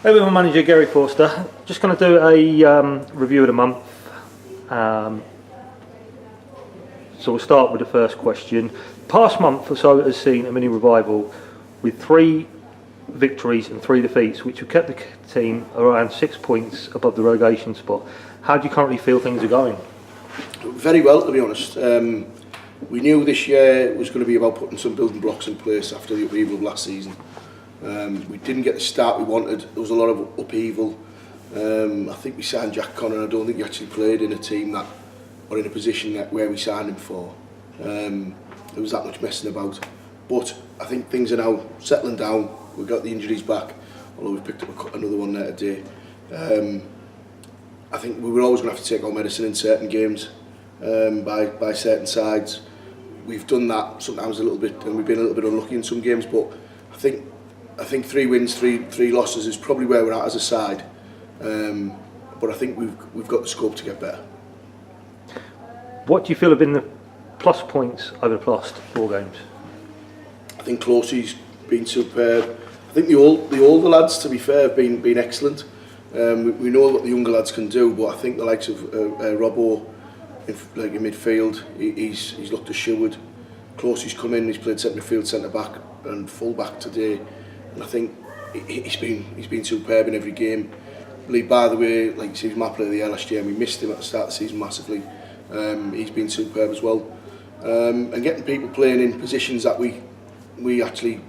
Everyone manager Gary Forster. Just going to do a review of the month. So we'll start with the first question. Past month or so has seen a mini revival with 3 victories and 3 defeats, which have kept the team around 6 points above the relegation spot. How do you currently feel things are going? Very well, to be honest. We knew this year was going to be about putting some building blocks in place after the upheaval of last season. We didn't get the start we wanted. There was a lot of upheaval. I think we signed Jack Connor. I don't think he actually played in a team that or in a position where we signed him for. There was that much messing about. But I think things are now settling down. We've got the injuries back, although we've picked up another one there today. I think we were always going to have to take our medicine in certain games by certain sides. We've done that sometimes a little bit, and we've been a little bit unlucky in some games. But I think 3 wins, three losses is probably where we're at as a side. But I think we've got the scope to get better. What do you feel have been the plus points over the last 4 games? I think Closey's been superb. I think the older lads, to be fair, have been excellent. We know what the younger lads can do, but I think the likes of Robbo in midfield, he's looked assured. Closey's come in, he's played centre midfield, centre back and full back today, and I think he's been superb in every game. Lee, by the way, like you see, he's my player of the year last year, and we missed him at the start of the season massively. He's been superb as well, and getting people playing in positions that we actually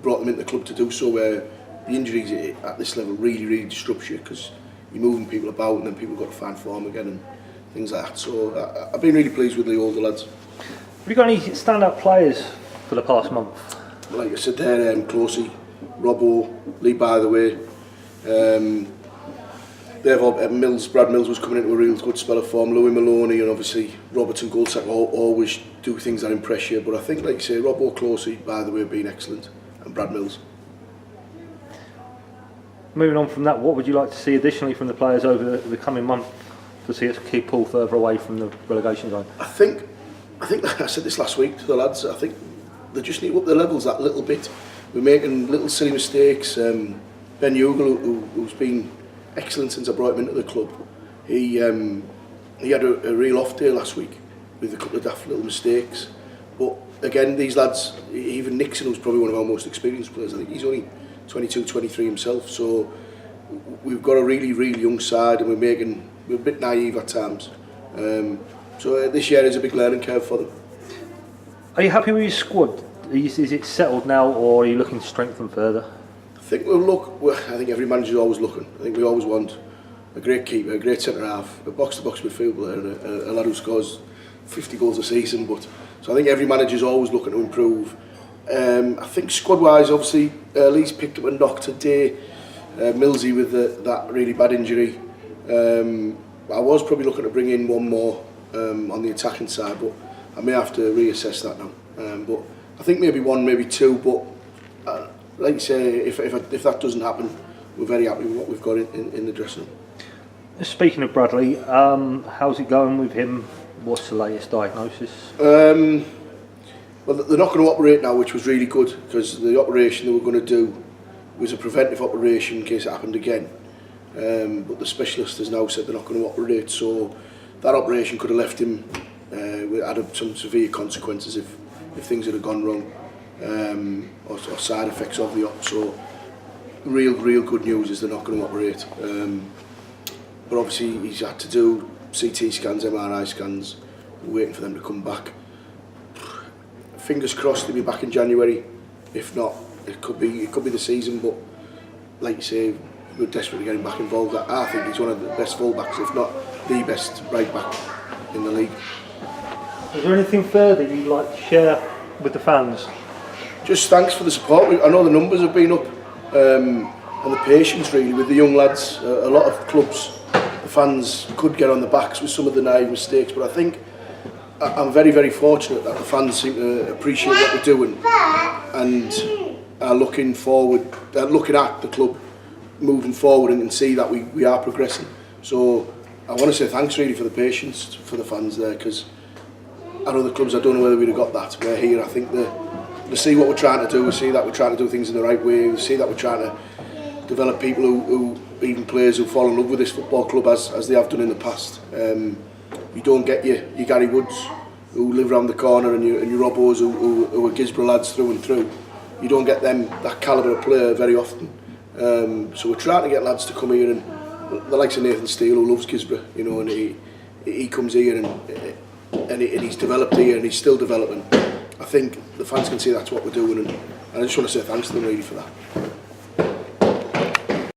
brought them into the club to do so, where the injuries at this level really disrupt you, because you're moving people about and then people got to find form again and things like that. So I've been really pleased with the older lads. Have you got any standout players for the past month? Like I said there, Closey, Robbo, Lee, by the way. Brad Mills was coming into a real good spell of form. Louis Maloney and obviously Robertson Goldsack always do things that impress you. But I think, like you say, Robbo, Closey, by the way, have been excellent, and Brad Mills. Moving on from that, what would you like to see additionally from the players over the coming month to see us keep pull further away from the relegation zone? I think I said this last week to the lads. I think they just need to up their levels that little bit. We're making little silly mistakes. Ben Ugle, who's been excellent since I brought him into the club, he had a real off day last week with a couple of daft little mistakes. But again, these lads, even Nixon, who's probably one of our most experienced players, I think he's only 22, 23 himself. So we've got a really young side, and we're a bit naive at times. So this year is a big learning curve for them. Are you happy with your squad? Is it settled now, or are you looking to strengthen further? I think every manager's always looking. I think we always want a great keeper, a great centre half, a box-to-box midfield player, and a lad who scores 50 goals a season. So I think every manager's always looking to improve. I think squad-wise, obviously, Lee's picked up a knock today. Millsy with that really bad injury. I was probably looking to bring in one more on the attacking side, but I may have to reassess that now. But I think maybe 1, maybe 2. But like you say, if that doesn't happen, we're very happy with what we've got in the dressing room. Speaking of Bradley, how's it going with him? What's the latest diagnosis? Well, they're not going to operate now, which was really good, because the operation they were going to do was a preventive operation in case it happened again. But the specialist has now said they're not going to operate, so that operation could have left him had some severe consequences if things had gone wrong, or side effects of the op. So real good news is they're not going to operate. But obviously he's had to do CT scans, MRI scans. We're waiting for them to come back. Fingers crossed they'll be back in January. If not, it could be the season. But like you say, we're desperate to get him back involved. I think he's one of the best full-backs, if not the best right-back in the league. Is there anything further you'd like to share with the fans? Just thanks for the support. I know the numbers have been up, and the patience really with the young lads. A lot of clubs, the fans could get on the backs with some of the naive mistakes, but I think I'm very fortunate that the fans seem to appreciate what we're doing and are looking at the club moving forward and see that we are progressing. So I want to say thanks really for the patience for the fans there, because at other clubs I don't know whether we'd have got that. We're here, I think they see what we're trying to do, we see that we're trying to do things in the right way, we see that we're trying to develop people who even players who fall in love with this football club as they have done in the past. You don't get your Gary Woods who live around the corner and your Robbos who are Gisborough lads through and through. You don't get that calibre of player very often. So we're trying to get lads to come here, and the likes of Nathan Steele, who loves Gisborough, you know, and he comes here and he's developed here and he's still developing. I think the fans can see that's what we're doing, and I just want to say thanks to them really for that.